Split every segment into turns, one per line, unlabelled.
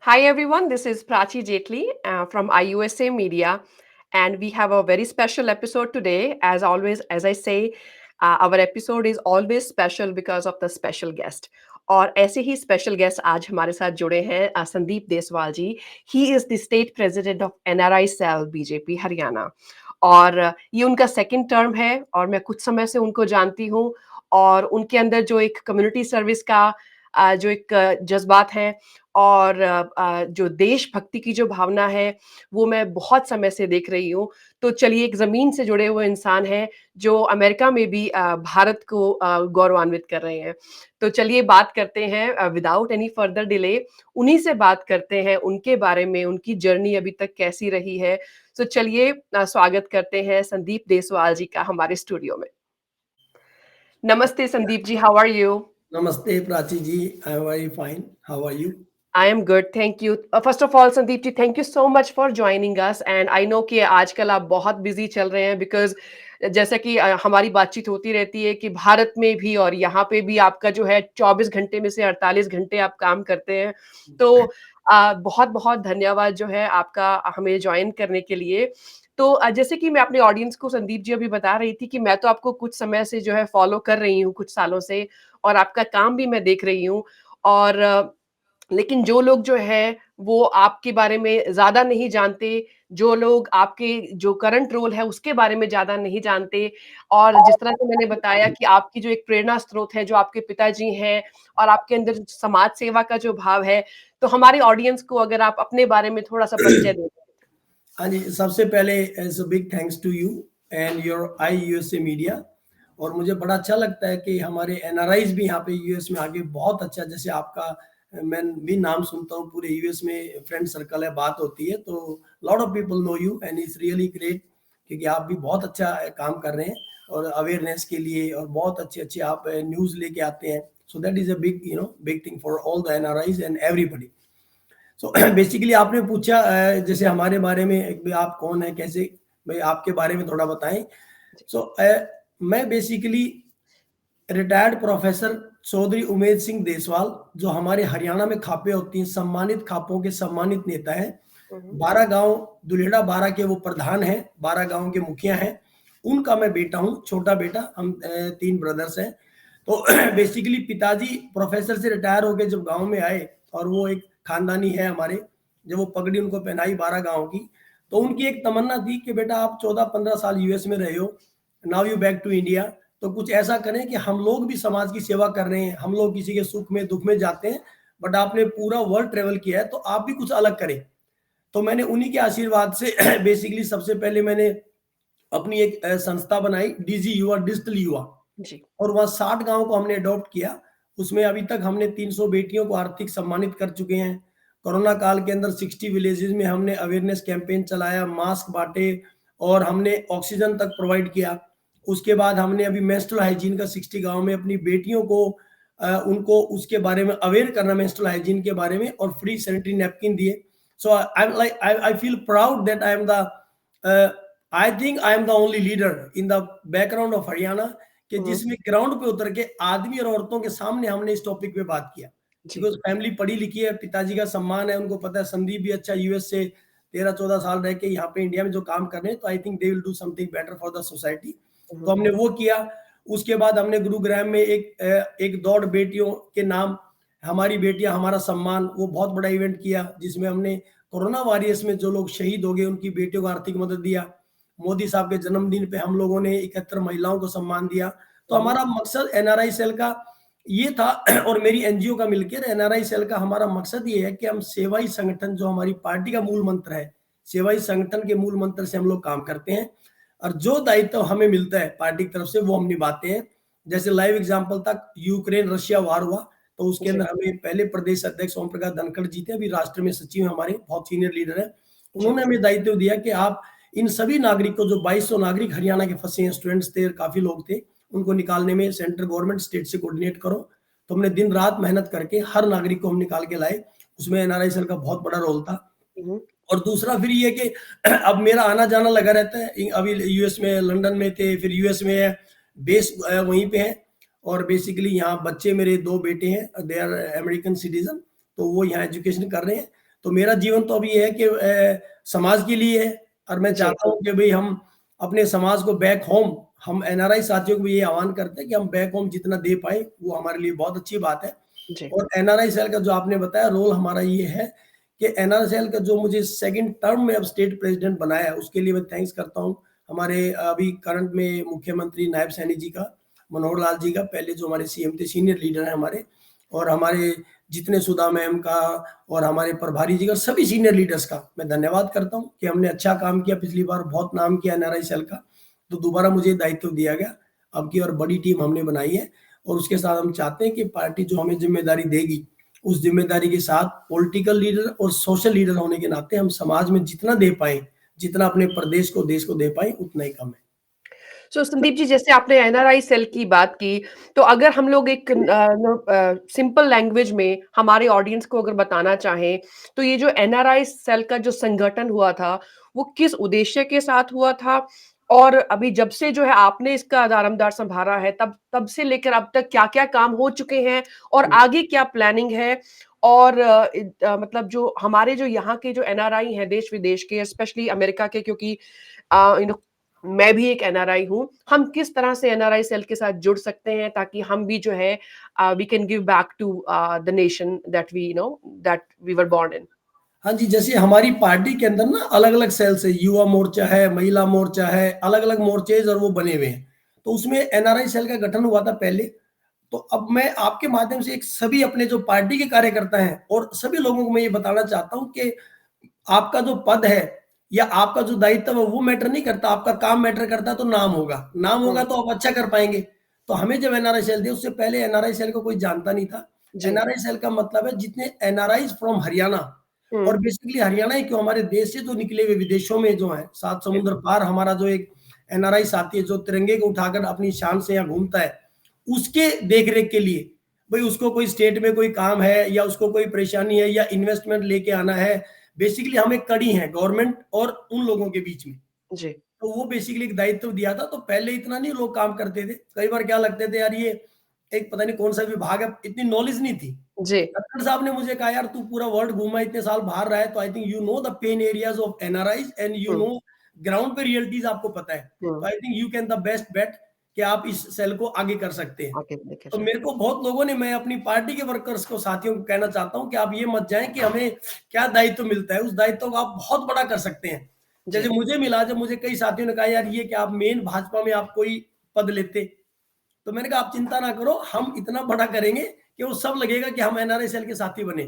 Hi everyone, this is Prachi Jetli from IUSA Media, and we have a very special episode today. As always, as I say, our episode is always special because of the special guest. और ऐसे ही special guest आज हमारे साथ जुड़े हैं Sandeep Deswal ji. He is the state president of NRI cell BJP Haryana. और ये उनका सेकंड टर्म है और मैं कुछ समय से उनको जानती हूँ. और उनके अंदर जो एक कम्युनिटी सर्विस का जो एक जज्बात है और जो देशभक्ति की जो भावना है, वो मैं बहुत समय से देख रही हूँ. तो चलिए एक ज़मीन से जुड़े हुए इंसान हैं, जो अमेरिका में भी भारत को गौरवान्वित कर रहे हैं. तो चलिए बात करते हैं विदाउट एनी फर्दर डिले, उन्हीं से बात करते हैं, उनके बारे में, उनकी जर्नी अभी तक कैसी रही है. तो चलिए स्वागत करते हैं संदीप देसवाल जी का हमारे स्टूडियो में. नमस्ते Sandeep ji, how are you?
Namaste, Prachi ji. I'm very fine. How are you?
I am good, thank you. First of all, Sandeep ji, thank you so much for joining us. And I know कि आजकल आप बहुत busy चल रहे हैं because जैसा कि हमारी बातचीत होती रहती है कि भारत में भी और यहाँ पे भी आपका जो है 24 घंटे में से 48 घंटे आप काम करते हैं. तो बहुत बहुत धन्यवाद जो है आपका हमें ज्वाइन करने के लिए. तो जैसे कि मैं अपने ऑडियंस को संदीप जी अभी बता रही थी कि मैं तो आपको कुछ समय से जो है फॉलो कर रही हूँ कुछ सालों से और आपका काम भी मैं देख रही हूँ. और लेकिन जो लोग जो हैं, वो आपके बारे में ज़्यादा नहीं जानते, जो लोग आपके जो करंट रोल है, उसके बारे में ज़्यादा नहीं जानते. और जिस तरह से मैंने बताया कि आपकी जो एक प्रेरणा स्रोत है, जो आपके पिताजी हैं और आपके अंदर जो समाज सेवा का जो भाव है, तो हमारे ऑडियंस को अगर आप अपने बारे में थोड़ा-सा परिचय दें.
हाँ जी, सबसे पहले as a big thanks to you and your I USA media. और मुझे बड़ा अच्छा लगता है कि हमारे एनआरआईज भी यहाँ पे यूएस में आगे बहुत अच्छा, जैसे आपका मैं भी नाम सुनता हूँ, पूरे यूएस में फ्रेंड सर्कल है, बात होती है, तो lot of people know you and it's really great, क्योंकि आप भी बहुत अच्छा काम कर रहे हैं और अवेयरनेस के लिए, और बहुत अच्छे अच्छे आप न्यूज़ लेके आते हैं. So that is a big big thing for all the NRIs and everybody. So basically आपने पूछा जैसे हमारे बारे में, एक भी आप कौन है, कैसे, भाई आपके बारे में थोड़ा बताएं. सो मैं basically retired professor Chaudhary Umed Singh Deswal, जो हमारे हरियाणा में खापे होती हैं, सम्मानित खापों के सम्मानित नेता हैं.
हुँ, हुँ.
12 गांव, दुलेड़ा 12 के वो प्रधान हैं, 12 गांव के मुखिया हैं, उनका मैं बेटा हूं, छोटा बेटा. हम 3 ब्रदर्स हैं. तो बेसिकली पिताजी प्रोफेसर से रिटायर होके जब गांव में आए, और वो एक खानदानी है हमारे, जब वो पगड़ी उनको पहनाई 12 गांव की, तो उनकी एक तमन्ना थी कि बेटा आप 14-15 साल यूएस में रहे हो, now you back to India, तो कुछ ऐसा करें कि हम लोग भी समाज की सेवा कर रहे हैं, हम लोग किसी के सुख में दुख में जाते हैं, बट आपने पूरा वर्ल्ड ट्रेवल किया है, तो आप भी कुछ अलग करें. तो मैंने उन्हीं के आशीर्वाद से बेसिकली सबसे पहले मैंने अपनी एक संस्था बनाई, डीजी युवा, डिजिटल युवा.
जी.
और वहाँ 60 गांव को हमने अडॉप्ट किया. उसमें अभी तक हमने 300 बेटियों को आर्थिक सम्मानित कर चुके हैं. कोरोना काल के अंदर 60 विलेजेस में हमने अवेयरनेस कैंपेन चलाया, मास्क बांटे, और हमने ऑक्सीजन तक प्रोवाइड किया. उसके बाद हमने अभी मेंस्ट्रुअल हाइजीन का 60 गांव में अपनी बेटियों को उनको उसके बारे में अवेयर करना, मेंस्ट्रुअल हाइजीन के बारे में, और फ्री सैनिटरी नैपकिन दिए. So I feel proud that I think I am the only leader in the background of Haryana, कि
हुँ.
जिसमें ग्राउंड पे उतर के आदमी और औरतों के सामने हमने इस टॉपिक पे बात किया.
जी.
बिकॉज फैमिली पढ़ी लिखी है, पिताजी का सम्मान है, उनको पता है संदीप भी अच्छा यूएस से 13-14 साल रह के यहाँ पे इंडिया में जो काम कर रहे हैं, तो I think they will do something better for the society. तो
हुँ.
हमने वो किया. उसके बाद हमने गुरुग्राम में एक दौड़ बेटियों के नाम, हमारी बेटियां हमारा सम्मान, वो बहुत बड़ा इवेंट किया, जिसमें हमने कोरोना वॉरियर्स में जो लोग शहीद हो गए उनकी बेटियों को आर्थिक मदद दिया. मोदी साहब के जन्मदिन पे हम लोगों ने 71 महिलाओं को सम्मान दिया. तो
हुँ.
हमारा मकसद एनआरआई सेल का ये था, और मेरी एनजीओ का मिलकर एनआरआई सेल का हमारा मकसद ये है कि हम सेवाई संगठन, जो हमारी पार्टी का मूल मंत्र है, सेवाई संगठन के मूल मंत्र से हम लोग काम करते हैं, और जो दायित्व हमें मिलता है पार्टी की तरफ से वो हम निभाते हैं. जैसे लाइव एग्जांपल तक यूक्रेन रशिया वार हुआ, तो उसके
जी.
अंदर हमें पहले प्रदेश अध्यक्ष ओम प्रकाश धनखड़ जी थे, अभी राष्ट्र में सचिव हमारे, बहुत सीनियर लीडर है.
जी.
उन्होंने हमें दायित्व दिया कि आप इन सभी नागरिकों, जो 2200 नागरिक हरियाणा के फंसे हैं, स्टूडेंट्स थे, काफी लोग थे, उनको निकालने में सेंट्रल गवर्नमेंट स्टेट से कोऑर्डिनेट करो. तो हमने दिन रात मेहनत करके हर नागरिक को हम निकाल के लाए. उसमें एनआरआई सेल का बहुत बड़ा रोल था.
हुँ.
और दूसरा फिर ये कि अब मेरा आना जाना लगा रहता है. अभी यूएस में, लंदन में थे, फिर यूएस में है, बेस वहीं पे है. और बेसिकली यहाँ बच्चे, मेरे 2 बेटे हैं, दे आर अमेरिकन सिटीजन, तो वो यहाँ एजुकेशन कर रहे हैं. तो मेरा जीवन तो अभी ये है कि समाज के लिए है, और मैं
जी,
चाहता हूँ कि भाई हम अपने समाज को बैक होम, हम एनआरआई साथियों को भी ये आह्वान करते हैं कि हम बैक होम जितना दे पाए वो हमारे लिए बहुत अच्छी बात है।
जी,
और एनआरआई सेल का जो आपने बताया रोल हमारा ये है कि एनआरआई सेल का जो मुझे सेकंड टर्म में अब स्टेट प्रेसिडेंट बनाया है उसके लिए मैं थैंक्स करता हूँ हमारे अभी करंट में मुख्यमंत्री नायब सैनी जी का, मनोहर लाल जी का, पहले जो हमारे सीएम थे, सीनियर लीडर हैं हमारे, और हमारे जितने सुधा मैम का और हमारे प्रभारी जी का, सभी सीनियर लीडर्स का मैं धन्यवाद करता हूँ कि हमने अच्छा काम किया। पिछली बार बहुत नाम किया एनआरआई सेल का, तो दोबारा मुझे दायित्व दिया गया अब की, और बड़ी टीम हमने बनाई है। और उसके साथ हम चाहते हैं कि पार्टी जो हमें जिम्मेदारी देगी उस जिम्मेदारी के साथ पॉलिटिकल लीडर और सोशल लीडर होने के नाते हम समाज में जितना दे पाए, जितना अपने प्रदेश को, देश को दे पाए, उतना ही कम है।
सो संदीप जी, जैसे आपने एनआरआई सेल की बात की, तो अगर हम लोग एक सिंपल लैंग्वेज में हमारे ऑडियंस को अगर बताना चाहें, तो ये जो एनआरआई सेल का जो संगठन हुआ था, वो किस उद्देश्य के साथ हुआ था? और अभी जब से जो है आपने इसका दारोमदार संभाला है, तब तब से लेकर अब तक क्या-क्या काम हो चुके हैं और आगे क्या प्लानिंग है? और मतलब जो हमारे जो यहाँ के जो एनआरआई हैं देश-विदेश के, स्पेशली अमेरिका के, क्योंकि यू नो मैं भी एक एनआरआई हूँ। हम किस तरह से एनआरआई सेल के साथ जुड़ सकते हैं ताकि हम भी जो है we can give back to the nation that we were born in?
हाँ जी, जैसे हमारी पार्टी के अंदर ना अलग-अलग सेल्स है, युवा मोर्चा है, महिला मोर्चा है, अलग-अलग मोर्चेज़ और वो बने हुए हैं। तो उसमें एनआरआई सेल का गठन हुआ था पहले। तो अब मैं आपके माध्यम से एक सभी अपने जो पार्टी के कार्यकर्ता हैं और सभी लोगों को मैं ये बताना चाहता हूँ कि आपका जो पद है या आपका जो दायित्व है वो मैटर नहीं करता, आपका काम मैटर करता है। तो नाम होगा, नाम होगा
हुँ,
तो आप अच्छा कर पाएँगे। तो हमें जब एनआरआई सेल दिया, उससे पहले एनआरआई सेल को कोई जानता नहीं था।
जी।
एनआरआई सेल का मतलब है जितने एनआरआईज़ फ्रॉम हरियाणा,
हुँ,
और बेसिकली हरियाणा ही क्यों, हमारे देश से जो निकले हुए विदेशों में जो हैं, 7
जी,
समुद्र पार हमारा जो एक एनआरआई साथी है जो तिरंगे को उठाकर अपनी शान से यहाँ घूमता है, उसके देख-रेख के लिए, भई उसको कोई स्टेट में कोई काम है या उसको कोई परेशानी है या इन्वेस्टमेंट लेके आना है, बेसिकली हम एक कड़ी हैं गवर्नमेंट और उन लोगों के बीच में।
जी,
तो वो बेसिकली एक दायित्व दिया था, तो पहले इतना नहीं लोग काम करते थे। कई बार क्या लगते थे यार ये एक पता नहीं कौन-सा विभाग है, इतनी नॉलेज नहीं थी।
जी।
खट्टर साहब ने मुझे कहा यार तू पूरा वर्ल्ड घूमा है, इतने साल बाहर रहा है, तो I think you know the pain areas of NRIs and you
um,
know ground पे रियलिटीज़ आपको पता है। तो
हुँ।
I think you can the best bet कि आप इस सेल को आगे कर सकते हैं।
आगे लेके
तो
जाएँ।
मेरे को बहुत लोगों ने, मैं अपनी पार्टी के वर्कर्स को, साथियों को कहना चाहता हूँ कि आप ये मत जाएँ कि हमें क्या दायित्व मिलता है, उस दायित्व को आप बहुत बड़ा कर सकते हैं। जैसे
जी,
मुझे मिला, जब मुझे कई साथियों ने कहा यार ये क्या आप मेन भाजपा में आप कोई पद लेते, तो मैंने कहा आप चिंता ना करो, हम इतना बड़ा करेंगे कि वो सब लगेगा कि हम एनआरआई सेल के साथी बने।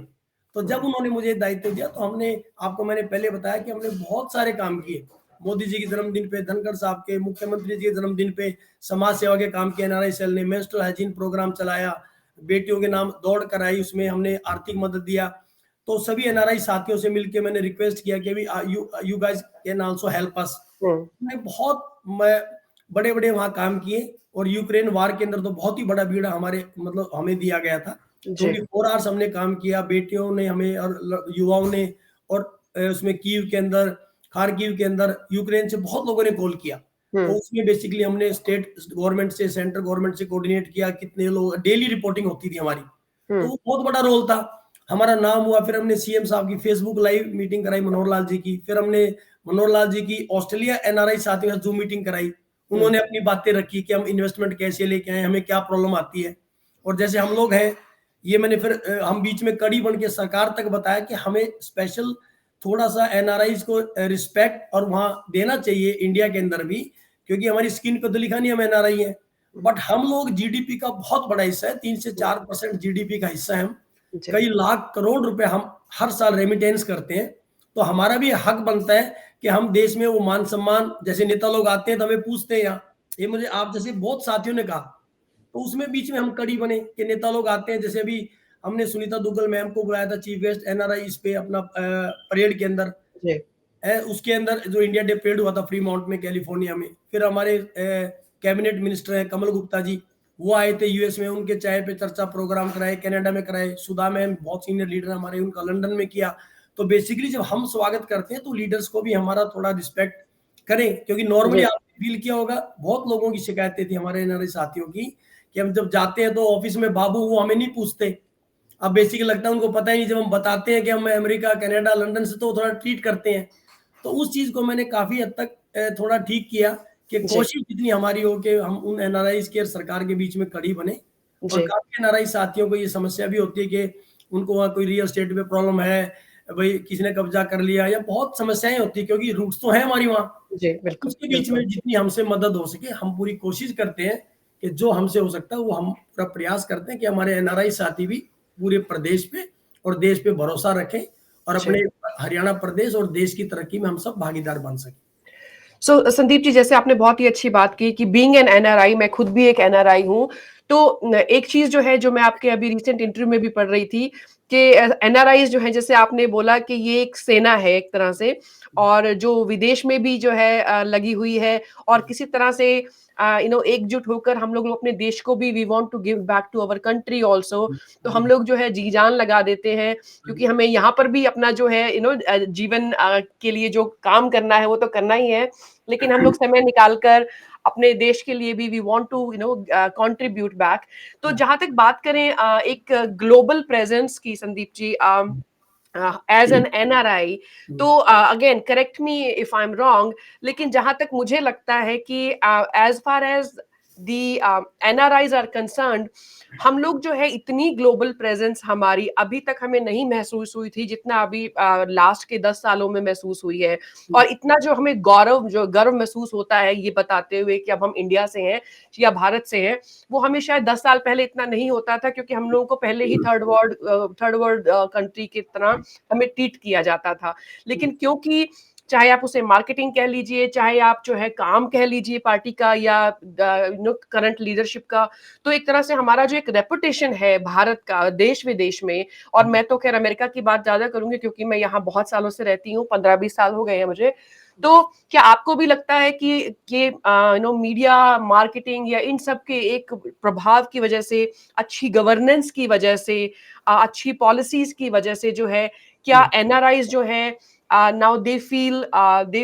तो जब
हुँ,
उन्होंने मुझे दायित्व दिया तो हमने, आपको मैंने पहले बताया कि हमने बहुत सारे काम किए। मोदी जी के जन्मदिन पे, धनखड़ साहब के, मुख्यमंत्री जी के जन्मदिन पे समाज सेवा के काम किए एनआरआई सेल ने, मेंस्ट्रुअल हाइजीन प्रोग्राम चलाया, बेटियों के नाम दौड़ कराई, उसमें हमने आर्थिक मदद दिया। तो सभी एनआरआई साथियों से मिलके मैंने रिक्वेस्ट किया कि अभी you you guys can also help us.
हुँ,
हमने बहुत मैं बड़े-बड़े वहाँ काम किए, और यूक्रेन वार के अंदर तो बहुत ही बड़ा बीड़ा हमारे, मतलब हमें दिया गया था।
जी,
24 आवर्स हमने काम किया, बेटियों ने हमें और युवाओं ने, और उसमें कीव के अंदर, खार्किव के अंदर यूक्रेन से बहुत लोगों ने कॉल किया।
हुँ,
तो उसमें बेसिकली हमने स्टेट गवर्नमेंट से, सेंट्रल गवर्नमेंट से कोऑर्डिनेट किया, कितने लोग, डेली रिपोर्टिंग होती थी हमारी। तो
हुँ,
वो बहुत बड़ा रोल था। हमारा नाम हुआ, फिर हमने सीएम साहब की फेसबुक लाइव मीटिंग कराई, मनोहर लाल जी की। फिर हमने मनोहर लाल जी की ऑस्ट्रेलिया एनआरआई साथियों के साथ ज़ूम मीटिंग कराई।
हुँ,
उन्होंने अपनी बातें रखी कि हम इन्वेस्टमेंट कैसे लेके आएँ, हमें क्या प्रॉब्लम आती है। और जैसे हम लोग हैं, ये मैंने फिर हम बीच में कड़ी बन के सरकार तक बताया कि हमें स्पेशल थोड़ा-सा एनआरआईज़ को रिस्पेक्ट और वहाँ देना चाहिए इंडिया के अंदर भी, क्योंकि हमारी स्किन पे तो लिखा नहीं हम एनआरआई हैं।
हुँ,
बट हम लोग जीडीपी का बहुत बड़ा हिस्सा है, 3 से
हुँ,
4% जीडीपी का हिस्सा है हम।
जी,
कई लाख करोड़ रुपए हम हर साल रेमिटेंस करते हैं। तो हमारा भी हक बनता है कि हम देश में वो मान-सम्मान, जैसे नेता लोग आते हैं तो हमें पूछते हैं यहाँ, ये मुझे आप जैसे बहुत साथियों ने कहा, तो उसमें बीच में हम कड़ी बने कि नेता लोग आते हैं, जैसे अभी हमने सुनीता दुग्गल मैम को बुलाया था चीफ गेस्ट एनआरआई इस पे अपना परेड के अंदर।
जी,
उसके अंदर जो इंडिया डे परेड हुआ था फ्रीमाउंट में कैलिफोर्निया में, फिर हमारे कैबिनेट मिनिस्टर हैं कमल गुप्ता जी, वो आए थे यूएस में, उनके चाय पे चर्चा प्रोग्राम कराए, कनाडा में कराए, सुधा मैम बहुत सीनियर लीडर हमारे, उनका लंदन में किया। तो बेसिकली जब हम स्वागत करते हैं तो लीडर्स को भी हमारा थोड़ा रिस्पेक्ट करें, क्योंकि नॉर्मली
जी,
आपने फील किया होगा, बहुत लोगों की शिकायतें थी हमारे एनआरआई साथियों की कि हम जब जाते हैं तो ऑफिस में बाबू वो हमें नहीं पूछते, अब बेसिकली लगता है उनको पता ही नहीं, जब हम बताते हैं कि हम अमेरिका, कनाडा, लंदन से, तो थोड़ा ट्रीट करते हैं। तो उस चीज़ को मैंने काफ़ी हद तक थोड़ा ठीक किया कि
जी,
कोशिश जितनी हमारी हो कि हम उन एनआरआईज़ के और सरकार के बीच में कड़ी बने। और
जी,
काफ़ी एनआरआई साथियों को ये समस्या भी होती है कि उनको वहाँ कोई रियल एस्टेट पे प्रॉब्लम है, भई किसी ने कब्ज़ा कर लिया, या बहुत समस्याएँ होती हैं क्योंकि रूट्स तो हैं हमारी वहाँ।
जी,
तो
बिल्कुल,
उसके बीच में
बिल्कुल।
जितनी हमसे मदद हो सके, हम पूरी कोशिश करते हैं कि जो हमसे हो सकता है वो हम पूरा प्रयास करते हैं कि हमारे एनआरआई साथी भी पूरे प्रदेश पे और देश पे भरोसा रखें और
जी।
अपने हरियाणा प्रदेश और देश की तरक्की में हम सब भागीदार बन सकें।
सो संदीप जी, जैसे आपने बहुत ही अच्छी बात की कि बीइंग एन एनआरआई, मैं खुद भी एक एनआरआई हूँ। तो एक चीज़ जो है, जो मैं आपके अभी रिसेंट इंटरव्यू में भी पढ़ रही थी कि एनआरआईज़ जो हैं, जैसे आपने बोला कि ये एक सेना है एक तरह से, और जो विदेश में भी जो है लगी हुई है, और किसी तरह से एकजुट होकर हम लोग अपने देश को भी we want to give back to our country also. तो हम
जी,
लोग जो है जी-जान लगा देते हैं, क्योंकि
जी,
हमें यहाँ पर भी अपना जो है जीवन के लिए जो काम करना है वो तो करना ही है। लेकिन हम लोग समय निकाल कर अपने देश के लिए भी we want to contribute back. तो जहां तक बात करें एक ग्लोबल प्रेजेंस की, Sandeep ji, as an NRI, तो again correct me if I am wrong, लेकिन जहां तक मुझे लगता है कि as far as the NRIs are concerned, हम लोग जो है इतनी ग्लोबल प्रेजेंस हमारी अभी तक हमें नहीं महसूस हुई थी जितना अभी लास्ट के 10 सालों में महसूस हुई है। और इतना जो हमें गर्व महसूस होता है ये बताते हुए कि अब हम इंडिया से हैं या भारत से हैं, वो हमें शायद 10 साल पहले इतना नहीं होता था, क्योंकि हम लोगों को पहले ही थर्ड वर्ल्ड कंट्री की तरह हमें ट्रीट किया जाता था। लेकिन क्योंकि चाहे आप उसे मार्केटिंग कह लीजिए, चाहे आप जो है काम कह लीजिए पार्टी का, या करंट लीडरशिप का, तो एक तरह से हमारा जो एक रेपुटेशन है भारत का देश विदेश में, और मैं तो खैर अमेरिका की बात ज्यादा करूंगी क्योंकि मैं यहाँ बहुत सालों से रहती हूँ, 15-20 साल हो गए हैं मुझे। तो क्या आपको भी लगता है कि ये मीडिया मार्केटिंग या इन सब के एक प्रभाव की वजह से, अच्छी गवर्नेंस की वजह से, अच्छी पॉलिसीज की वजह से जो है, क्या एनआरआईज जो है now they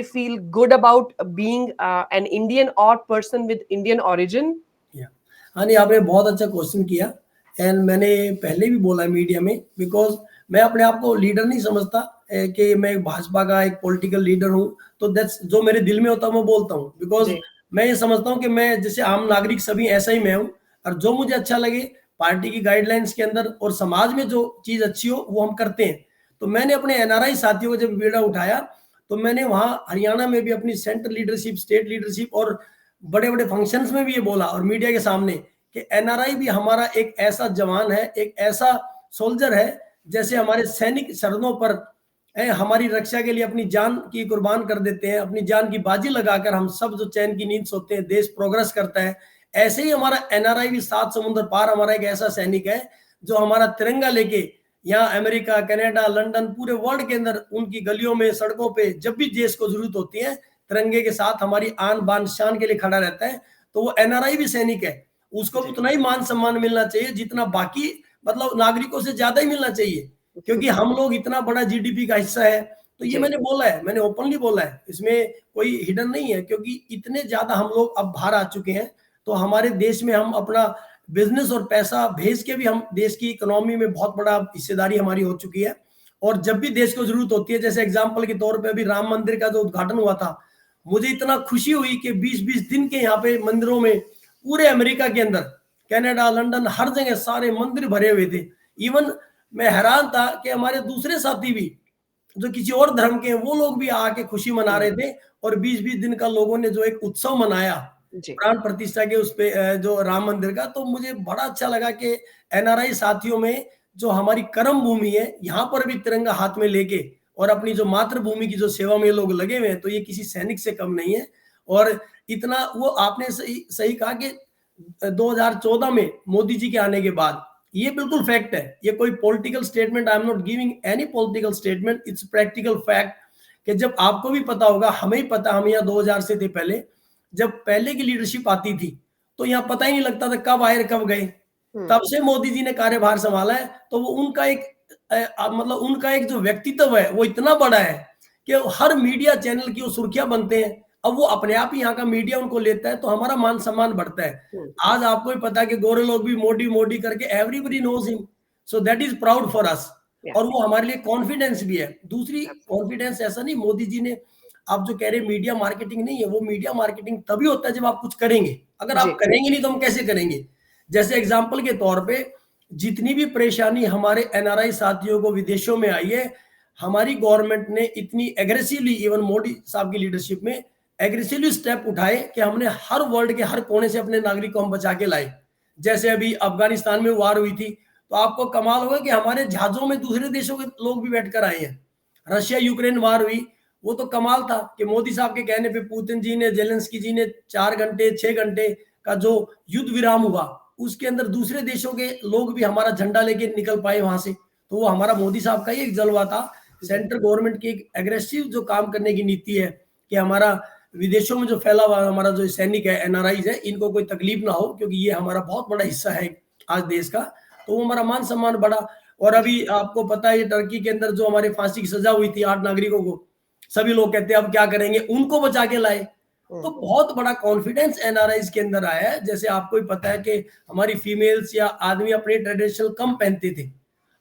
feel good about being an Indian और पर्सन विद इंडियन ओरिजिन?
या हाँ, नहीं, आपने बहुत अच्छा क्वेश्चन किया। एंड मैंने पहले भी बोला मीडिया में, बिकॉज मैं अपने आप को लीडर नहीं समझता कि मैं एक भाजपा का एक पॉलिटिकल लीडर हूँ। तो दैट्स जो मेरे दिल में होता है मैं बोलता हूँ, बिकॉज
जी,
मैं ये समझता हूँ कि मैं जैसे आम नागरिक सभी ऐसा ही मैं हूँ, और जो मुझे अच्छा लगे पार्टी की गाइडलाइंस के अंदर और समाज में जो चीज अच्छी हो वो हम करते हैं। तो मैंने अपने एनआरआई साथियों को जब बीड़ा उठाया, तो मैंने वहाँ हरियाणा में भी अपनी सेंट्रल लीडरशिप, स्टेट लीडरशिप और बड़े बड़े फंक्शंस में भी ये बोला और मीडिया के सामने कि एनआरआई भी हमारा एक ऐसा जवान है, एक ऐसा सोल्जर है, जैसे हमारे सैनिक सरहदों पर हमारी रक्षा के लिए अपनी जान की कुर्बान कर देते हैं, अपनी जान की बाजी लगाकर हम सब जो चैन की नींद सोते हैं, देश प्रोग्रेस करता है। ऐसे ही हमारा एनआरआई भी 7 समुद्र पार हमारा एक ऐसा सैनिक है जो हमारा तिरंगा लेके यहाँ अमेरिका, कनाडा, लंदन, पूरे वर्ल्ड के अंदर उनकी गलियों में, सड़कों पे जब भी देश को जरूरत होती है, तिरंगे के साथ हमारी आन बान शान के लिए खड़ा रहता है। तो वो एनआरआई भी सैनिक है, उसको भी
जी।
उतना ही मान सम्मान मिलना चाहिए जितना बाकी मतलब नागरिकों से ज्यादा ही मिलना चाहिए, क्योंकि हम लोग इतना बड़ा जीडीपी का हिस्सा है। तो ये
जी,
मैंने बोला है, मैंने ओपनली बोला है, इसमें कोई हिडन नहीं है, क्योंकि इतने ज्यादा हम लोग अब बाहर आ चुके हैं। तो हमारे देश में हम अपना बिजनेस और पैसा भेज के भी हम देश की इकोनॉमी में बहुत बड़ा हिस्सेदारी हमारी हो चुकी है। और जब भी देश को जरूरत होती है, जैसे एग्जाम्पल के तौर पे अभी राम मंदिर का जो उद्घाटन हुआ था, मुझे इतना खुशी हुई कि 20-20 दिन के यहाँ पे मंदिरों में पूरे अमेरिका के अंदर, कनाडा, लंदन, हर जगह सारे मंदिर भरे हुए थे। इवन मैं हैरान था कि हमारे दूसरे साथी भी जो किसी और धर्म के हैं वो लोग भी आके खुशी मना
हम्म,
रहे थे। और 20-20 दिन का लोगों ने जो एक उत्सव मनाया
जी,
प्राण प्रतिष्ठा के उस पे जो राम मंदिर का, तो मुझे बड़ा अच्छा लगा कि एनआरआई साथियों में जो हमारी कर्म भूमि है यहाँ पर भी तिरंगा हाथ में लेके और अपनी जो मातृभूमि की जो सेवा में लोग लगे हुए हैं, तो ये किसी सैनिक से कम नहीं है। और इतना वो आपने सही सही कहा कि 2014 में मोदी जी के आने के बाद, ये बिल्कुल फैक्ट है, ये कोई political statement, I am not giving any political statement, it's practical fact. कि जब आपको भी पता होगा, हमें ही पता, हम यहाँ 2000 से थे पहले, जब पहले की लीडरशिप आती थी तो यहाँ पता ही नहीं लगता था कब आए कब गए।
हम्म,
तब से मोदी जी ने कार्यभार संभाला है, तो वो उनका एक मतलब उनका एक जो व्यक्तित्व है वो इतना बड़ा है कि हर मीडिया चैनल की वो सुर्खियां बनते हैं। अब वो अपने आप ही यहाँ का मीडिया उनको लेता है, तो हमारा मान सम्मान बढ़ता है।
हम्म,
आज आपको भी पता है कि गोरे लोग भी मोदी मोदी करके everybody knows him. So that is proud for us.
Yeah,
और वो हमारे लिए कॉन्फिडेंस भी है। दूसरी
absolutely.
कॉन्फिडेंस ऐसा नहीं, मोदी जी ने, आप जो कह रहे हैं मीडिया मार्केटिंग नहीं है, वो मीडिया मार्केटिंग तभी होता है जब आप कुछ करेंगे। अगर
जी,
आप करेंगे नहीं तो हम कैसे करेंगे? जैसे एग्जाम्पल के तौर पे जितनी भी परेशानी हमारे एनआरआई साथियों को विदेशों में आई है, हमारी गवर्नमेंट ने इतनी एग्रेसिवली, इवन मोदी साहब की लीडरशिप में एग्रेसिवली स्टेप उठाए कि हमने हर वर्ल्ड के हर कोने से अपने नागरिक को हम बचा के लाए। जैसे अभी अफगानिस्तान में वार हुई थी, तो आपको कमाल होगा कि हमारे जहाजों में दूसरे देशों के लोग भी बैठकर आए हैं। रशिया यूक्रेन वार हुई, वो तो कमाल था कि मोदी साहब के कहने पे पुतिन जी ने, जेलेंस्की जी ने 4 घंटे 6 घंटे का जो युद्ध विराम हुआ, उसके अंदर दूसरे देशों के लोग भी हमारा झंडा लेके निकल पाए वहां से। तो वो हमारा मोदी साहब का ही एक जलवा था।
जी,
सेंट्रल गवर्नमेंट की एक एग्रेसिव जो काम करने की नीति है कि हमारा विदेशों में जो फैला हुआ हमारा जो सैनिक है, एनआरआईज है, इनको कोई तकलीफ ना हो, क्योंकि ये हमारा बहुत बड़ा हिस्सा है आज देश का। तो वो हमारा मान सम्मान बढ़ा। और अभी आपको पता है टर्की के अंदर जो हमारे फांसी की सजा हुई थी 8 नागरिकों को, सभी लोग कहते हैं अब क्या करेंगे, उनको बचा के लाए। तो
हम्म,
बहुत बड़ा कॉन्फिडेंस एनआरआईज के अंदर आया है। जैसे आपको ही पता है कि हमारी फीमेल्स या आदमी अपने ट्रेडिशनल कम पहनते थे,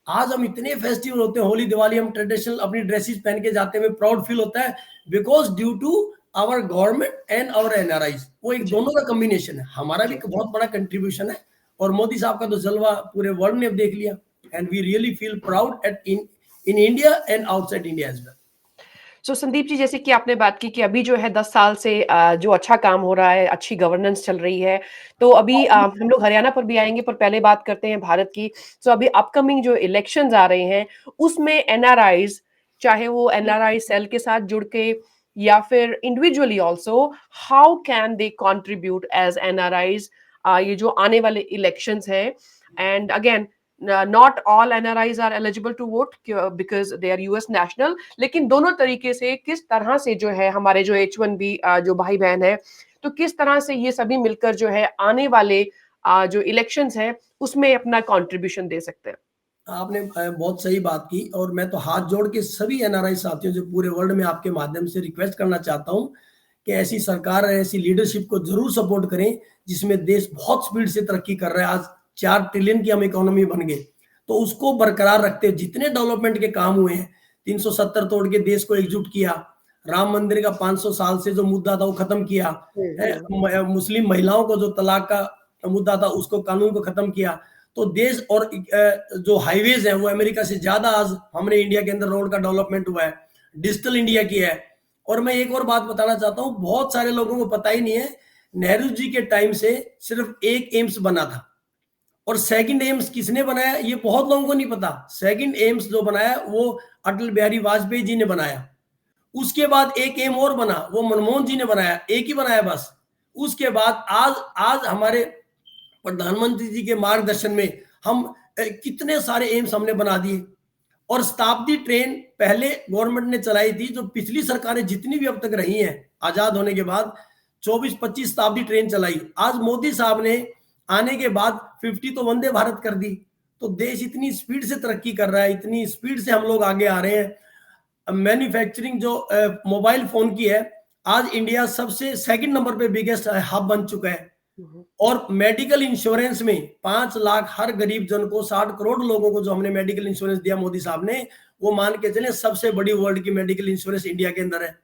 आज हम इतने फेस्टिवल होते हैं, होली दिवाली, हम ट्रेडिशनल अपनी ड्रेसेस पहन के जाते हैं, प्राउड फील होता है, because due to our government and our NRIs. वो एक
जी,
दोनों का कॉम्बिनेशन है, हमारा भी
जी.
एक बहुत बड़ा कंट्रीब्यूशन है। और मोदी साहब का तो जलवा पूरे वर्ल्ड ने देख लिया, and we really feel proud at in India and outside India as well.
So Sandeep ji, जैसे कि आपने बात की कि अभी जो है 10 साल से जो अच्छा काम हो रहा है, अच्छी गवर्नेंस चल रही है, तो अभी हम लोग हरियाणा पर भी आएंगे, पर पहले बात करते हैं भारत की। सो अभी अपकमिंग जो इलेक्शंस आ रहे हैं, उसमें एनआरआईज, चाहे वो एनआरआई सेल के साथ जुड़ के या फिर individually also, how can they contribute as NRIs ये जो आने वाले इलेक्शंस हैं? And again, not all NRIs are eligible to vote because they are US national, लेकिन दोनों तरीके से किस तरह से जो है हमारे जो H1B जो भाई बहन है, तो किस तरह से ये सभी मिलकर जो है आने वाले जो इलेक्शंस हैं उसमें अपना कंट्रीब्यूशन दे सकते हैं?
आपने बहुत सही बात की, और मैं तो हाथ जोड़ के सभी एनआरआई साथियों जो पूरे वर्ल्ड में आपके माध्यम से रिक्वेस्ट करना चाहता हूं कि ऐसी सरकार, ऐसी लीडरशिप को जरूर सपोर्ट करें जिसमें देश बहुत स्पीड से तरक्की कर रहा है। आज 4 ट्रिलियन की हम इकोनॉमी बन गए, तो उसको बरकरार रखते हुए जितने डेवलपमेंट के काम हुए हैं, 370 तोड़ के देश को एकजुट किया, राम मंदिर का 500 साल से जो मुद्दा था वो खत्म किया है, मुस्लिम महिलाओं को जो तलाक का मुद्दा था उसको, कानून को खत्म किया। तो देश और जो हाईवेज है वो अमेरिका से ज्यादा आज हमने इंडिया के अंदर रोड का डेवलपमेंट हुआ है, डिजिटल इंडिया की है। और मैं एक और बात बताना चाहता हूँ, बहुत सारे लोगों को पता ही नहीं है, नेहरू जी के टाइम से सिर्फ एक एम्स बना था, और सेकंड एम्स किसने बनाया ये बहुत लोगों को नहीं पता। सेकंड एम्स जो बनाया वो अटल बिहारी वाजपेयी जी ने बनाया। उसके बाद एक एम और बना, वो मनमोहन जी ने बनाया, एक ही बनाया बस। उसके बाद आज आज हमारे प्रधानमंत्री जी के मार्गदर्शन में हम कितने सारे एम्स हमने बना दिए। और शताब्दी ट्रेन पहले गवर्नमेंट ने चलाई थी, जो पिछली सरकारें जितनी भी अब तक रही हैं आजाद होने के बाद, 24-25 शताब्दी ट्रेन चलाई। आज मोदी साहब ने आने के बाद 50 तो वंदे भारत कर दी। तो देश इतनी स्पीड से तरक्की कर रहा है, इतनी स्पीड से हम लोग आगे आ रहे हैं। मैन्युफैक्चरिंग जो मोबाइल फोन की है, आज इंडिया सबसे सेकंड नंबर पे बिगेस्ट हब बन चुका है। और मेडिकल इंश्योरेंस में 5 लाख हर गरीब जन को, 60 करोड़ लोगों को जो हमने मेडिकल इंश्योरेंस दिया मोदी साहब ने, वो मान के चले सबसे बड़ी वर्ल्ड की मेडिकल इंश्योरेंस इंडिया के अंदर है।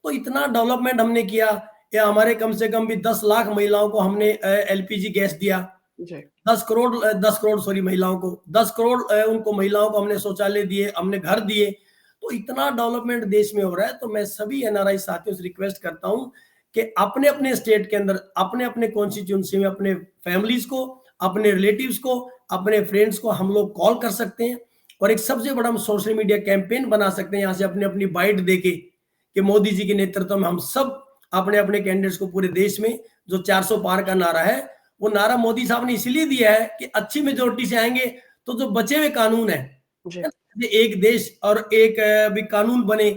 तो इतना डेवलपमेंट हमने किया। या हमारे कम से कम भी 10 लाख महिलाओं को हमने एलपीजी गैस दिया।
जी,
10 करोड़ सॉरी महिलाओं को, 10 करोड़ उनको महिलाओं को हमने शौचालय दिए, हमने घर दिए। तो इतना डेवलपमेंट देश में हो रहा है। तो मैं सभी एनआरआई साथियों से रिक्वेस्ट करता हूं कि अपने अपने स्टेट के अंदर, अपने अपने कॉन्स्टिट्यूंसी में, अपने फैमिलीज को, अपने रिलेटिव्स को, अपने फ्रेंड्स को हम लोग कॉल कर सकते हैं। और एक सबसे बड़ा हम सोशल मीडिया कैंपेन बना सकते हैं, यहाँ से अपनी अपनी बाइट देके कि मोदी जी के नेतृत्व में हम सब अपने अपने कैंडिडेट्स को पूरे देश में, जो 400 पार का नारा है, वो नारा मोदी साहब ने इसलिए दिया है कि अच्छी मेजोरिटी से आएंगे तो जो बचे हुए कानून है,
जी,
एक देश और एक भी कानून बने।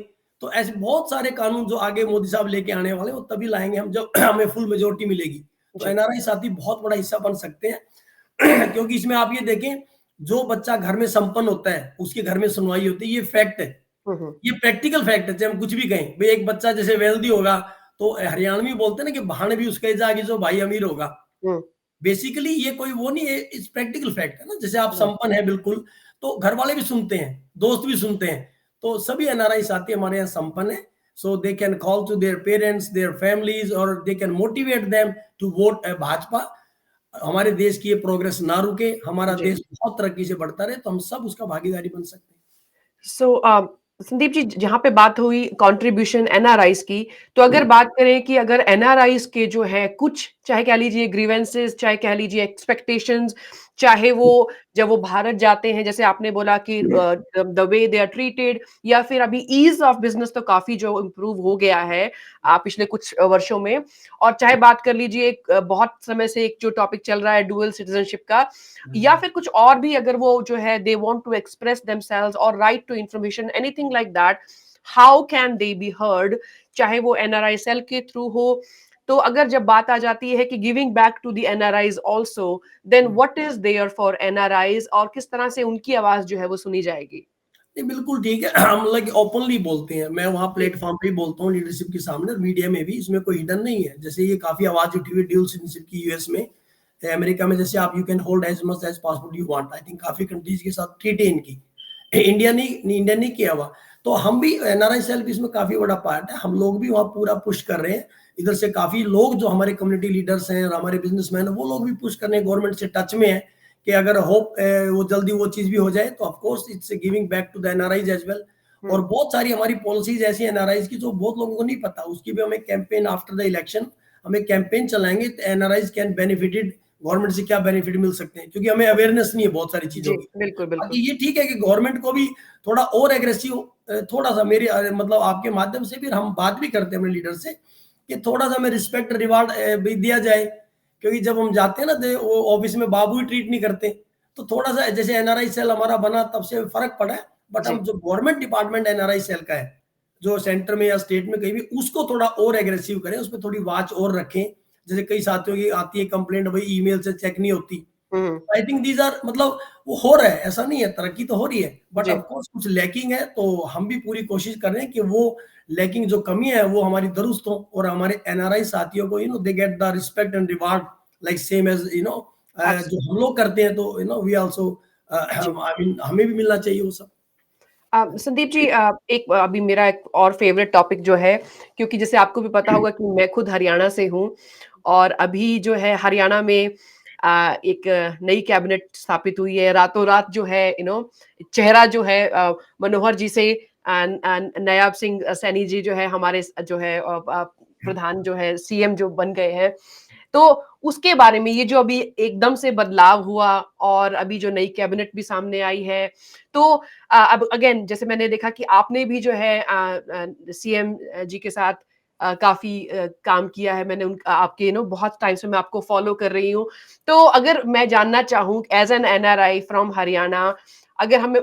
तो ऐसे बहुत सारे कानून जो आगे मोदी साहब लेके आने वाले, वो तभी लाएंगे हम जब हमें फुल मेजोरिटी मिलेगी। तो
जी,
एनआरआई साथी बहुत बड़ा हिस्सा बन सकते हैं क्योंकि इसमें आप ये देखें, जो बच्चा घर में संपन्न होता है उसके घर में सुनवाई होती है, ये फैक्ट है, ये प्रैक्टिकल फैक्ट है। चाहे हम कुछ भी कहें, भाई एक बच्चा जैसे वेल्दी होगा तो हरियाणवी बोलते हैं ना कि बहन भी उसके जाएगी जो भाई अमीर होगा। बेसिकली ये कोई वो नहीं है, इट्स प्रैक्टिकल फैक्ट है ना। जैसे आप
राइट।
संपन्न है बिल्कुल, तो घर वाले भी सुनते हैं, दोस्त भी सुनते हैं, तो सभी एनआरआई साथी हमारे यहाँ संपन्न है। So they can call to their parents, their families, और they can motivate them to vote Bhajpa. हमारे देश की ये प्रोग्रेस ना रुके, हमारा
जी।
देश बहुत तरक्की से बढ़ता रहे, तो हम सब उसका भागीदारी बन सकते हैं।
सो संदीप जी, जहाँ पे बात हुई कंट्रीब्यूशन एनआरआईज की, तो अगर बात करें कि अगर एनआरआईज के जो है कुछ, चाहे कह लीजिए ग्रीवेंसेस, चाहे कह लीजिए एक्सपेक्टेशंस, चाहे वो जब वो भारत जाते हैं, जैसे आपने बोला कि the way they are treated, या फिर अभी ईज ऑफ बिजनेस तो काफी जो इम्प्रूव हो गया है पिछले कुछ वर्षों में, और चाहे बात कर लीजिए एक बहुत समय से एक जो टॉपिक चल रहा है डुअल सिटीजनशिप का, या फिर कुछ और भी, अगर वो जो है they want to express themselves और right to information, anything like that, how can they be heard, चाहे वो एनआरआई सेल के थ्रू हो। तो अगर जब बात आ जाती है कि giving back to the NRIs also, then what is there for NRIs, और किस तरह से उनकी आवाज जो है वो सुनी जाएगी?
नहीं, बिल्कुल ठीक है। हम लाइक ओपनली बोलते हैं, मैं वहाँ
जी।
प्लेटफॉर्म पे ही बोलता हूँ लीडरशिप के सामने, मीडिया में भी, इसमें कोई हिडन नहीं है। जैसे ये काफी आवाज उठी हुई ड्यूल सिटीजनशिप की यूएस में, अमेरिका में जैसे आप you can hold as much as passport you want, I think काफी कंट्रीज के साथ ट्रीट है इनकी, इंडिया नहीं किया हुआ। तो हम भी एनआरआई सेल भी इसमें काफी बड़ा पार्ट है, हम लोग भी वहाँ पूरा पुश कर रहे हैं। इधर से काफी लोग जो हमारे कम्युनिटी लीडर्स हैं और हमारे बिजनेसमैन हैं, वो लोग भी पुश करने गवर्नमेंट से टच में है कि अगर होप वो जल्दी वो चीज भी हो जाए, तो of course it's giving back to the NRIs as well. और
हम्म।
बहुत सारी हमारी पॉलिसीज ऐसी एनआरआईज की जो बहुत लोगों को नहीं पता, उसकी भी हमें कैंपेन आफ्टर द इलेक्शन, हमें कैंपेन चलाएंगे, एनआरआईज कैन बेनिफिटेड, गवर्नमेंट से क्या बेनिफिट मिल सकते हैं, क्योंकि हमें अवेयरनेस नहीं है बहुत सारी चीजों
जी,
की।
बिल्कुल, बिल्कुल।
बाकी ये ठीक है कि गवर्नमेंट को भी थोड़ा और एग्रेसिव, थोड़ा सा मेरे मतलब आपके माध्यम से भी हम बात भी करते हैं अपने लीडर से कि थोड़ा सा हमें रिस्पेक्ट रिवार्ड भी दिया जाए, क्योंकि जब हम जाते हैं ना वो ऑफिस में बाबू ही ट्रीट नहीं करते, तो थोड़ा सा जैसे एनआरआई सेल हमारा बना तब से फर्क पड़ा है। बट
जी।
हम जो गवर्नमेंट डिपार्टमेंट एनआरआई सेल का है, जो सेंटर में या स्टेट में कहीं भी, उसको थोड़ा और एग्रेसिव करें, उसमें थोड़ी वॉच और रखें। जैसे कई साथियों की आती है कंप्लेंट, भाई ईमेल से चेक नहीं होती,
हम्म।
आई थिंक दीज आर मतलब वो हो रहा है, ऐसा नहीं है, तरक्की तो हो रही है, बट
जी।
ऑफ कोर्स कुछ लैकिंग है, तो हम भी पूरी कोशिश कर रहे हैं कि वो लैकिंग जो कमी है वो हमारी दुरुस्त हो, और हमारे एनआरआई साथियों को they get the respect and reward like same as जो हम लोग करते हैं, तो वी आल्सो
जी।
आई मीन हमें भी मिलना चाहिए वो सब।
संदीप जी, एक अभी मेरा एक और फेवरेट टॉपिक जो है, क्योंकि जैसे आपको भी पता होगा कि मैं खुद हरियाणा से हूँ, और अभी जो है हरियाणा में एक नई कैबिनेट स्थापित हुई है, रातों रात जो है चेहरा जो है मनोहर जी से नायाब सिंह सैनी जी जो है हमारे जो है प्रधान जो है सीएम जो बन गए हैं। तो उसके बारे में ये जो अभी एकदम से बदलाव हुआ, और अभी जो नई कैबिनेट भी सामने आई है, तो अब अगेन जैसे मैंने देखा कि आपने भी जो है सीएम जी के साथ काफी काम किया है, मैंने आपके बहुत टाइम से मैं आपको फॉलो कर रही हूँ। तो अगर मैं जानना चाहूँ as an NRI from Haryana, अगर हमें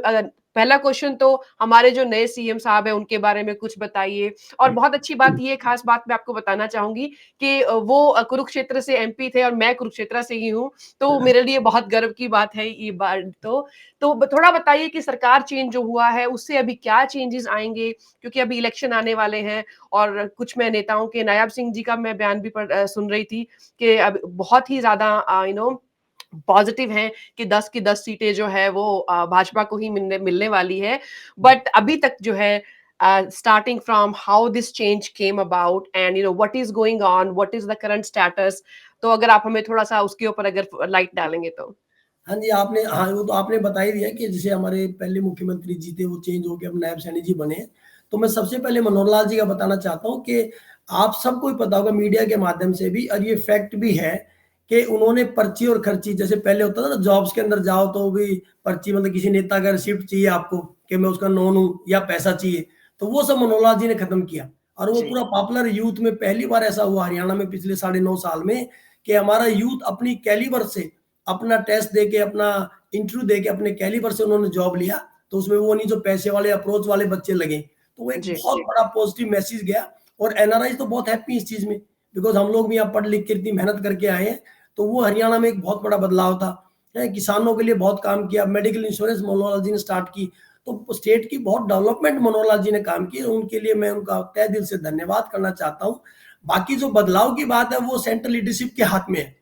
पहला क्वेश्चन तो हमारे जो नए सीएम साहब हैं उनके बारे में कुछ बताइए। और बहुत अच्छी बात, ये खास बात मैं आपको बताना चाहूंगी कि वो कुरुक्षेत्र से एमपी थे और मैं कुरुक्षेत्र से ही हूँ, तो मेरे लिए बहुत गर्व की बात है ये बात। तो थोड़ा बताइए कि सरकार चेंज जो हुआ है उससे अभी क्या चेंजेस आएंगे, क्योंकि अभी इलेक्शन आने वाले हैं, और कुछ मैं नेताओं के, नायाब सिंह जी का मैं बयान भी सुन रही थी कि अब बहुत ही ज्यादा पॉजिटिव हैं कि 10 की 10 सीटें जो है वो भाजपा को ही मिलने मिलने वाली है। बट अभी तक जो है starting from how this change came about and what is going on, what is the current status, तो अगर आप हमें थोड़ा सा उसके ऊपर अगर लाइट डालेंगे तो।
हाँ जी, आपने, हाँ, वो तो आपने बता ही दिया कि जैसे हमारे पहले मुख्यमंत्री जी थे, वो चेंज होके अब नायब सैनी जी बने हैं। तो मैं सबसे पहले मनोहर लाल जी का बताना चाहता हूँ कि आप सबको ही पता होगा मीडिया के माध्यम से भी, और ये फैक्ट भी है कि उन्होंने पर्ची और खर्ची, जैसे पहले होता था ना जॉब्स के अंदर जाओ तो भी पर्ची, मतलब किसी नेता का रिसिप्ट चाहिए आपको कि मैं उसका नॉन हूँ या पैसा चाहिए, तो वो सब मनोहर लाल जी ने खत्म किया। और वो
जी।
पूरा पॉपुलर यूथ में पहली बार ऐसा हुआ हरियाणा में पिछले 9.5 साल में कि हमारा यूथ अपनी कैलिबर से, अपना टेस्ट दे के, अपना इंटरव्यू दे के, अपने कैलिबर से उन्होंने जॉब लिया। तो उसमें वो नहीं जो पैसे वाले अप्रोच वाले बच्चे लगे, तो वो एक
जी।
बहुत बड़ा पॉजिटिव मैसेज गया। और एनआरआई तो बहुत हैप्पी इस चीज में, बिकॉज हम लोग भी यहाँ पढ़ लिख के इतनी मेहनत करके आए हैं, तो वो हरियाणा में एक बहुत बड़ा बदलाव था। किसानों के लिए बहुत काम किया, मेडिकल इंश्योरेंस मनोहर लाल जी ने स्टार्ट की, तो स्टेट की बहुत डेवलपमेंट मनोहर लाल जी ने काम की, उनके लिए मैं उनका तहे दिल से धन्यवाद करना चाहता हूँ। बाकी जो बदलाव की बात है वो सेंट्रल लीडरशिप के हाथ में है।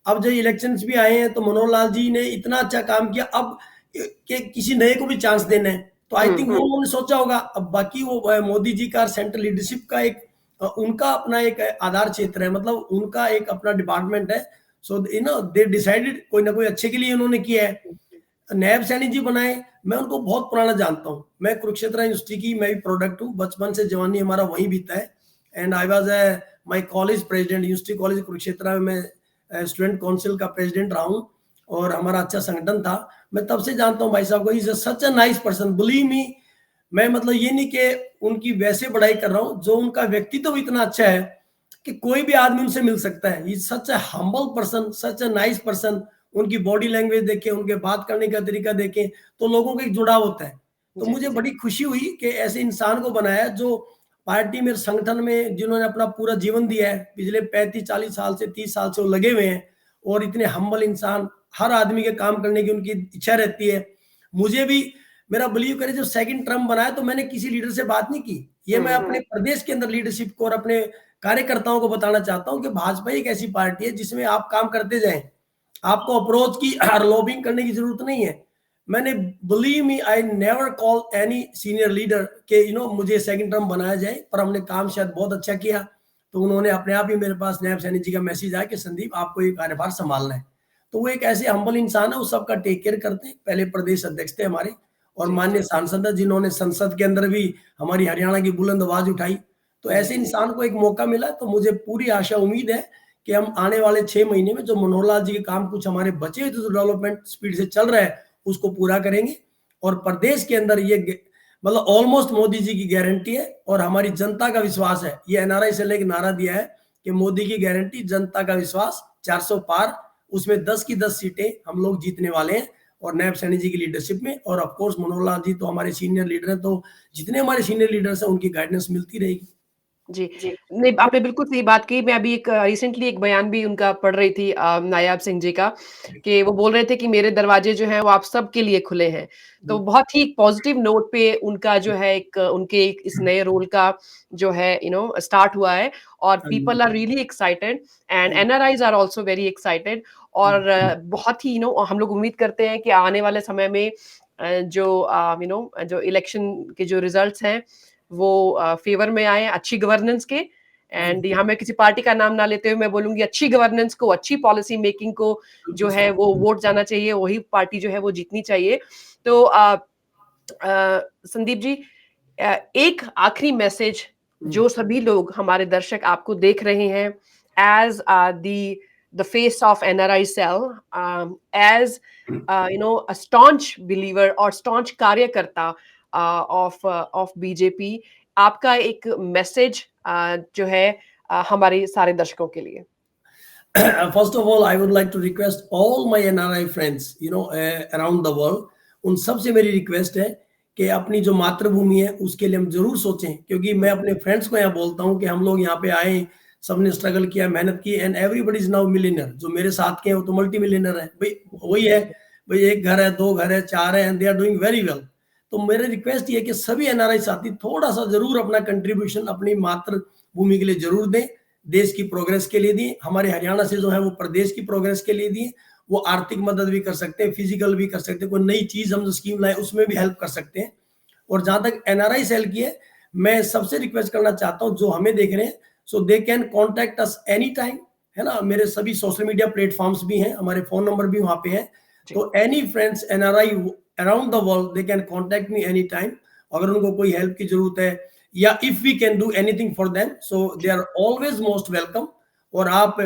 अब जब इलेक्शंस भी आए हैं तो मनोहर लाल जी ने इतना अच्छा काम किया, अब कि किसी नए को भी चांस देना है, तो आई थिंक वो उन्होंने सोचा होगा। अब बाकी वो मोदी जी का सेंट्रल लीडरशिप का एक उनका अपना एक आधार क्षेत्र है, मतलब उनका एक अपना डिपार्टमेंट है। So you know they decided, कोई ना कोई अच्छे के लिए उन्होंने किया है। नैब सैनी जी बनाए, मैं उनको बहुत पुराना जानता हूँ, मैं कुरुक्षेत्र यूनिवर्सिटी की मैं भी प्रोडक्ट हूँ, बचपन से जवानी हमारा वहीं बीता है। And I was my college president, university college Kurukshetra में मैं स्टूडेंट काउंसिल का प्रेसिडेंट रहा हूँ, और हमारा अच्छा संगठन था। मैं तब से जानता हूँ भाई साहब को, is such a nice person, believe me. मैं मतलब ये नहीं कि उनकी वैसे बड़ाई कर रहा हूँ, जो उनका व्यक्तित्व तो इतना अच्छा है कि कोई भी आदमी उनसे मिल सकता है। Is such a humble person, such a nice person. उनकी बॉडी लैंग्वेज देखें, उनके बात करने का तरीका देखें, तो लोगों का एक जुड़ाव होता है। तो मुझे बड़ी खुशी हुई कि ऐसे इंसान को बनाया जो पार्टी में, संगठन में, जिन्होंने अपना पूरा जीवन दिया है, पिछले 35-40 साल से 30 साल से वो लगे हुए हैं, और इतने हम्बल इंसान, हर आदमी के काम करने की उनकी इच्छा रहती है। मुझे भी, मेरा बिलीव करें, जब सेकंड टर्म बनाया तो मैंने किसी लीडर से बात नहीं की, ये मैं अपने प्रदेश के अंदर लीडरशिप को और अपने कार्यकर्ताओं को बताना चाहता हूं कि भाजपा एक ऐसी पार्टी है जिसमें आप काम करते जाएं, आपको अप्रोच की लॉबिंग करने की जरूरत नहीं है। मैंने, believe me, I never call any senior leader के मुझे सेकंड टर्म बनाया जाए, पर हमने काम शायद बहुत अच्छा किया, तो उन्होंने अपने आप ही मेरे पास नैब सैनी जी का मैसेज आया कि संदीप आपको ये कार्यभार संभालना है। तो वो एक ऐसे हम्बल इंसान है, वो सबका टेक केयर करते हैं। पहले प्रदेश अध्यक्ष थे हमारे, और माननीय सांसद है जिन्होंने संसद के अंदर भी हमारी हरियाणा की बुलंद आवाज उठाई। तो ऐसे इंसान को एक मौका मिला, तो मुझे पूरी आशा उम्मीद है कि हम आने वाले 6 महीने में जो मनोहर लाल जी के काम कुछ हमारे बचे हुए जो डेवलपमेंट स्पीड से चल रहा है उसको पूरा करेंगे। और प्रदेश के अंदर ये मतलब ऑलमोस्ट मोदी जी की गारंटी है, और हमारी जनता का विश्वास है। ये एनआरआई से लेकर नारा दिया है कि मोदी की गारंटी, जनता का विश्वास, 400 पार, उसमें 10 की 10 सीटें हम लोग जीतने वाले हैं, और नैब सैनी जी की लीडरशिप में। और ऑफ कोर्स मनोहर लाल जी तो हमारे सीनियर लीडर हैं, तो जितने हमारे सीनियर लीडर्स हैं उनकी गाइडेंस मिलती रहेगी।
जी। नहीं, आपने बिल्कुल सही बात की। मैं अभी एक रिसेंटली एक बयान भी उनका पढ़ रही थी, नायाब सिंह जी का, कि वो बोल रहे थे कि मेरे दरवाजे जो हैं वो आप सबके लिए खुले हैं। तो बहुत ही पॉजिटिव नोट पे उनका जो है एक उनके एक इस नए रोल का जो है स्टार्ट हुआ है, और people are really excited and NRIs are also very excited. और बहुत ही हम लोग उम्मीद करते हैं कि आने वाले समय में जो इलेक्शन के जो रिजल्ट्स हैं वो फेवर में आए अच्छी गवर्नेंस के। एंड यहाँ मैं किसी पार्टी का नाम ना लेते हुए मैं बोलूंगी अच्छी गवर्नेंस को, अच्छी पॉलिसी मेकिंग को जो है वो वोट जाना चाहिए, वही पार्टी जो है वो जीतनी चाहिए। तो संदीप जी, एक आखिरी मैसेज जो सभी लोग हमारे दर्शक आपको देख रहे हैं as the face of NRI cell, as a staunch believer और स्टॉन्च कार्यकर्ता ऑफ बीजेपी, आपका एक मैसेज जो है हमारे सारे दर्शकों के लिए।
First of all, I would like to request all my NRI friends, around the world, उन सबसे मेरी रिक्वेस्ट है कि अपनी जो मातृभूमि है उसके लिए हम जरूर सोचें। क्योंकि मैं अपने फ्रेंड्स को यहाँ बोलता हूँ कि हम लोग यहाँ पे आए, सबने स्ट्रगल किया, मेहनत की, and everybody is now millionaire. जो मेरे साथ के हैं वो तो मल्टी मिलियनर है भाई, वही है भाई, एक घर है, 2 घर है, 4 है, and they are doing very well. तो मेरी रिक्वेस्ट ये है कि सभी एनआरआई साथी थोड़ा सा जरूर अपना कंट्रीब्यूशन अपनी मातृभूमि के लिए जरूर दें, देश की प्रोग्रेस के लिए दिए। हमारे हरियाणा से जो है वो प्रदेश की प्रोग्रेस के लिए दिए। वो आर्थिक मदद भी कर सकते हैं, फिजिकल भी कर सकते हैं, कोई नई चीज हम जो स्कीम लाए उसमें भी हेल्प कर सकते हैं। और जहां तक एनआरआई सेल की है, मैं सबसे रिक्वेस्ट करना चाहता हूं जो हमें देख रहे हैं, so they can contact us any time, है ना। मेरे सभी सोशल मीडिया प्लेटफॉर्म्स भी हैं, हमारे फोन नंबर भी वहां पे हैं। तो any friends NRI around the world, they can contact me any time. अगर उनको कोई हेल्प की जरूरत है, या if we can do anything for them, so they are always most welcome. और आप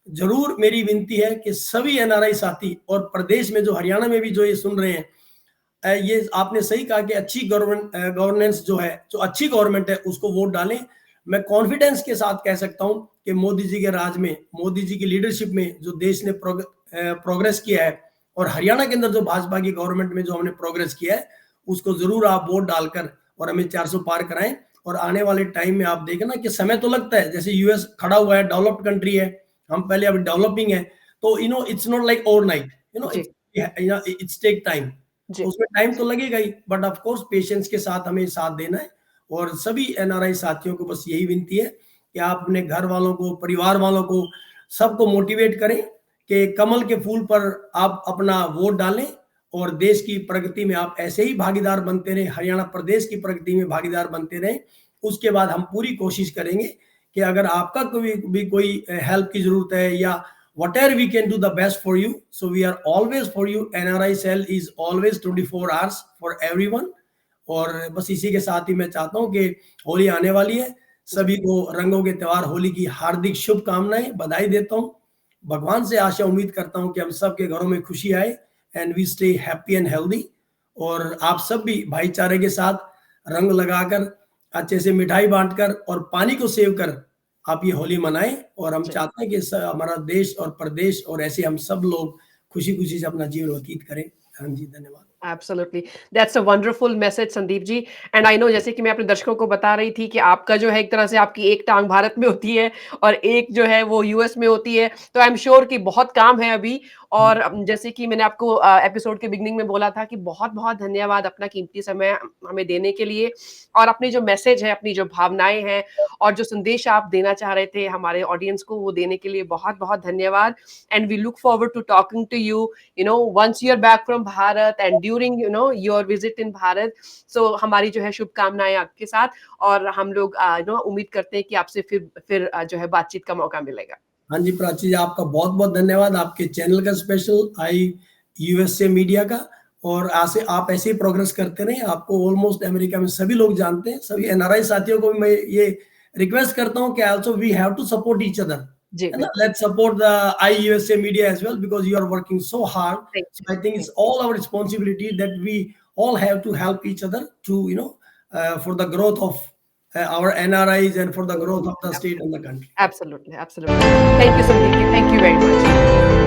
जरूर, मेरी विनती है कि सभी एनआरआई साथी, और प्रदेश में जो हरियाणा में भी जो ये सुन रहे हैं, ये आपने सही कहा कि अच्छी गवर्नेंस जो है, जो अच्छी गवर्नमेंट है उसको वोट डालें। मैं कॉन्फिडेंस के साथ कह सकता हूं कि मोदी जी के राज में, मोदी जी की लीडरशिप में जो देश ने प्रोग्रेस किया है, और हरियाणा के अंदर जो भाजपा की गवर्नमेंट में जो हमने प्रोग्रेस किया है, उसको जरूर आप वोट डालकर और हमें 400 पार कराएं। और आने वाले टाइम में आप देखना कि समय तो लगता है, जैसे यूएस खड़ा हुआ है, डेवलप्ड कंट्री है, हम पहले अभी डेवलपिंग है, तो it's not like overnight, it's take time. तो उसमें टाइम तो लगेगा ही, बट ऑफ कोर्स पेशेंस के साथ हमें साथ देना है। और सभी एनआरआई साथियों को बस यही विनती है कि आप अपने घर वालों को, परिवार वालों को, सबको मोटिवेट करें कि कमल के फूल पर आप अपना वोट डालें और देश की प्रगति में आप ऐसे ही भागीदार बनते रहें, हरियाणा प्रदेश की प्रगति में भागीदार बनते रहें। उसके बाद हम पूरी कोशिश करेंगे कि अगर आपका कोई हेल्प की जरूरत है या whatever we can do the best for you, so we are always for you. NRI cell is always 24 hours for everyone. और बस इसी के साथ ही मैं चाहता हूँ कि होली आने वाली है, सभी को रंगों के त्योहार होली की हार्दिक शुभकामनाएं, बधाई देता हूँ। भगवान से आशा उम्मीद करता हूँ कि हम सब के घरों में खुशी आए and we stay happy and healthy. और आप सब भी भाईचारे के साथ रंग लगाकर, अच्छे से मिठाई बांटकर और पानी को सेव कर आप ये होली मनाएं। और हम चाहते हैं कि हमारा देश और प्रदेश और ऐसे हम सब लोग खुशी खुशी से अपना जीवन व्यतीत करें। हाँ जी, धन्यवाद।
Absolutely, that's a wonderful message Sandeep ji. And I know, जैसे कि मैं अपने दर्शकों को बता रही थी कि आपका जो है एक तरह से आपकी एक टांग भारत में होती है और एक जो है वो यूएस में होती है, तो आई एम श्योर कि बहुत काम है अभी। और जैसे कि मैंने आपको एपिसोड के बिगनिंग में बोला था कि बहुत बहुत धन्यवाद अपना कीमती समय हमें देने के लिए, और अपनी जो मैसेज है, अपनी जो भावनाएं हैं और जो संदेश आप देना चाह रहे थे हमारे ऑडियंस को, वो देने के लिए बहुत बहुत धन्यवाद। And we look forward to talking to you know once you are back from Bharat and during your visit in Bharat. सो हमारी जो है शुभकामनाएं आपके साथ, और हम लोग उम्मीद करते हैं कि आपसे फिर जो है बातचीत का मौका मिलेगा।
हाँ जी प्राची जी, आपका बहुत बहुत धन्यवाद, आपके चैनल का स्पेशल, आई यूएसए मीडिया का। और आप ऐसे ही प्रोग्रेस करते रहे। आपको ऑलमोस्ट अमेरिका में सभी लोग जानते हैं। सभी एनआरआई साथियों को भी मैं ये रिक्वेस्ट करता हूँ कि also we have to support each other, है ना। Let's support the I USA media as well, because you are working so hard. So I think it's all our responsibility that we all have to help each other to for the growth of our NRIs and for the growth of the state and the country.
Absolutely, absolutely. Thank you, Sandeep. Thank you very much.